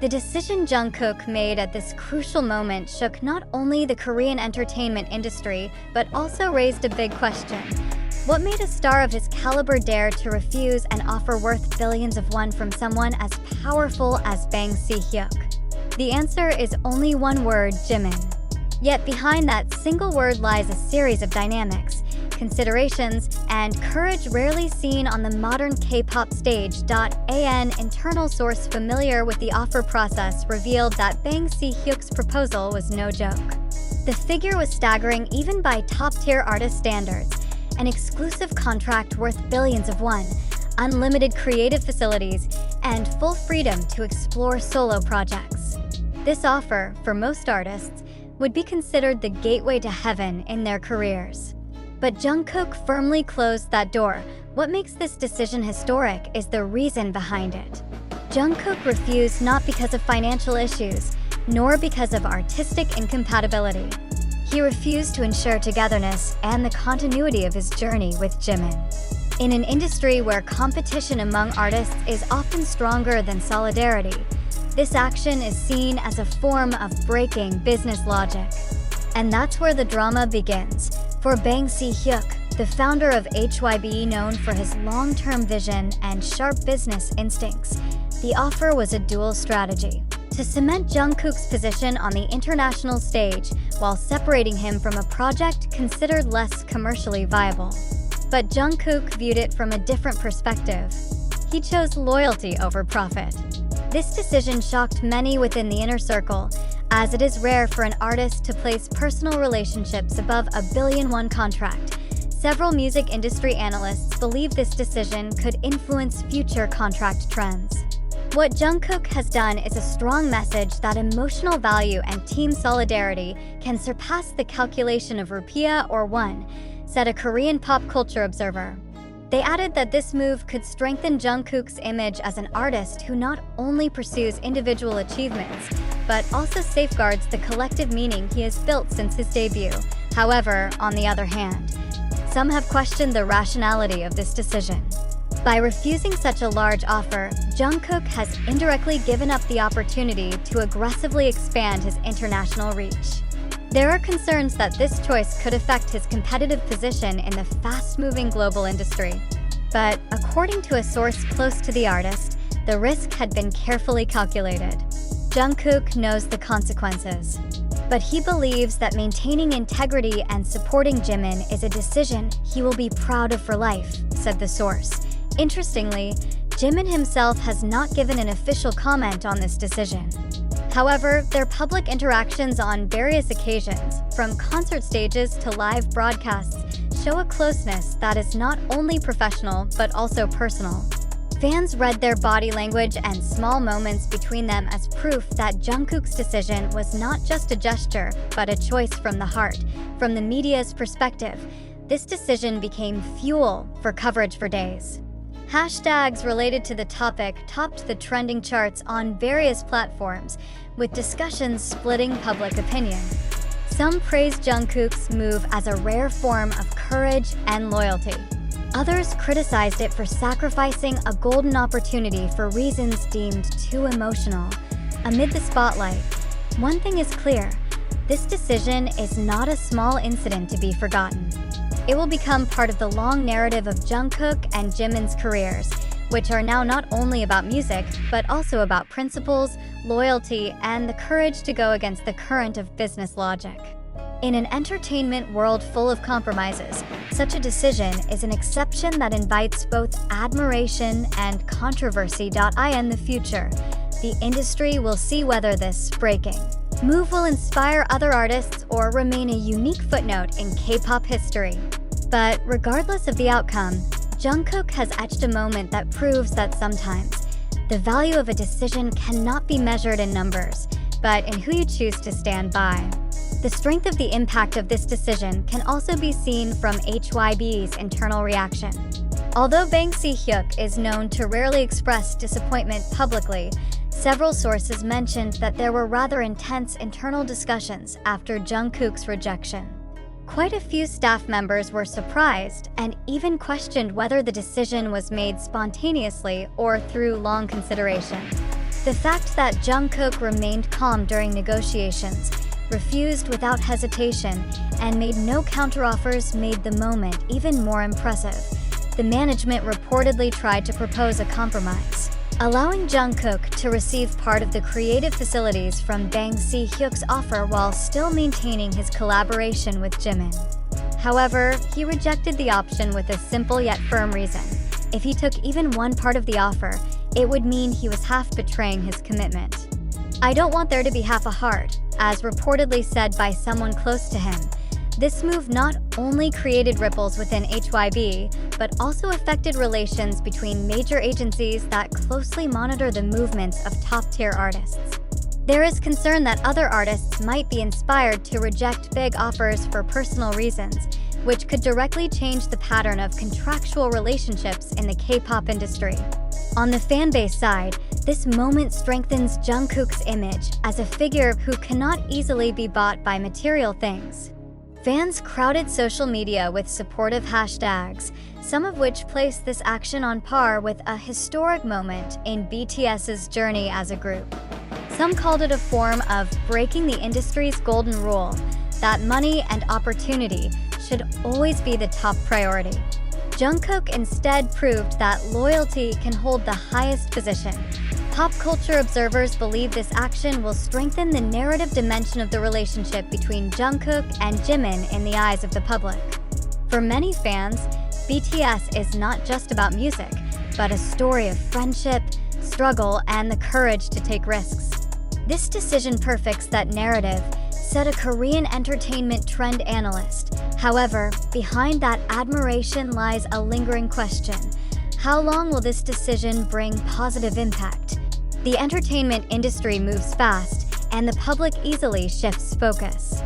The decision Jungkook made at this crucial moment shook not only the Korean entertainment industry, but also raised a big question. What made a star of his caliber dare to refuse an offer worth billions of won from someone as powerful as Bang Si-hyuk? The answer is only one word: Jimin. Yet behind that single word lies a series of dynamics, considerations, and courage rarely seen on the modern K-pop stage. An internal source familiar with the offer process revealed that Bang Si-hyuk's proposal was no joke. The figure was staggering even by top-tier artist standards: an exclusive contract worth billions of won, unlimited creative facilities, and full freedom to explore solo projects. This offer, for most artists, would be considered the gateway to heaven in their careers. But Jungkook firmly closed that door. What makes this decision historic is the reason behind it. Jungkook refused not because of financial issues, nor because of artistic incompatibility. He refused to ensure togetherness and the continuity of his journey with Jimin. In an industry where competition among artists is often stronger than solidarity, this action is seen as a form of breaking business logic. And that's where the drama begins. For Bang Si-hyuk, the founder of HYBE, known for his long-term vision and sharp business instincts, the offer was a dual strategy: to cement Jungkook's position on the international stage while separating him from a project considered less commercially viable. But Jungkook viewed it from a different perspective. He chose loyalty over profit. This decision shocked many within the inner circle, as it is rare for an artist to place personal relationships above a billion-won contract. Several music industry analysts believe this decision could influence future contract trends. What Jungkook has done is a strong message that emotional value and team solidarity can surpass the calculation of rupiah or won, said a Korean pop culture observer. They added that this move could strengthen Jungkook's image as an artist who not only pursues individual achievements, but also safeguards the collective meaning he has built since his debut. However, on the other hand, some have questioned the rationality of this decision. By refusing such a large offer, Jungkook has indirectly given up the opportunity to aggressively expand his international reach. There are concerns that this choice could affect his competitive position in the fast-moving global industry. But according to a source close to the artist, the risk had been carefully calculated. Jungkook knows the consequences, but he believes that maintaining integrity and supporting Jimin is a decision he will be proud of for life, said the source. Interestingly, Jimin himself has not given an official comment on this decision. However, their public interactions on various occasions, from concert stages to live broadcasts, show a closeness that is not only professional but also personal. Fans read their body language and small moments between them as proof that Jungkook's decision was not just a gesture, but a choice from the heart. From the media's perspective, this decision became fuel for coverage for days. Hashtags related to the topic topped the trending charts on various platforms, with discussions splitting public opinion. Some praised Jungkook's move as a rare form of courage and loyalty. Others criticized it for sacrificing a golden opportunity for reasons deemed too emotional. Amid the spotlight, one thing is clear: this decision is not a small incident to be forgotten. It will become part of the long narrative of Jungkook and Jimin's careers, which are now not only about music, but also about principles, loyalty, and the courage to go against the current of business logic. In an entertainment world full of compromises, such a decision is an exception that invites both admiration and controversy. In the future, the industry will see whether this breaking move will inspire other artists or remain a unique footnote in K-pop history. But regardless of the outcome, Jungkook has etched a moment that proves that sometimes the value of a decision cannot be measured in numbers, but in who you choose to stand by. The strength of the impact of this decision can also be seen from HYBE's internal reaction. Although Bang Si-hyuk is known to rarely express disappointment publicly, several sources mentioned that there were rather intense internal discussions after Jungkook's rejection. Quite a few staff members were surprised and even questioned whether the decision was made spontaneously or through long consideration. The fact that Jungkook remained calm during negotiations, refused without hesitation, and made no counteroffers made the moment even more impressive. The management reportedly tried to propose a compromise, allowing Jungkook to receive part of the creative facilities from Bang Si-hyuk's offer while still maintaining his collaboration with Jimin. However, he rejected the option with a simple yet firm reason. If he took even one part of the offer, it would mean he was half betraying his commitment. "I don't want there to be half a heart," as reportedly said by someone close to him. This move not only created ripples within HYBE, but also affected relations between major agencies that closely monitor the movements of top-tier artists. There is concern that other artists might be inspired to reject big offers for personal reasons, which could directly change the pattern of contractual relationships in the K-pop industry. On the fanbase side, this moment strengthens Jungkook's image as a figure who cannot easily be bought by material things. Fans crowded social media with supportive hashtags, some of which place this action on par with a historic moment in BTS's journey as a group. Some called it a form of breaking the industry's golden rule, that money and opportunity should always be the top priority. Jungkook instead proved that loyalty can hold the highest position. Pop culture observers believe this action will strengthen the narrative dimension of the relationship between Jungkook and Jimin in the eyes of the public. For many fans, BTS is not just about music, but a story of friendship, struggle, and the courage to take risks. This decision perfects that narrative, said a Korean entertainment trend analyst. However, behind that admiration lies a lingering question. How long will this decision bring positive impact? The entertainment industry moves fast, and the public easily shifts focus.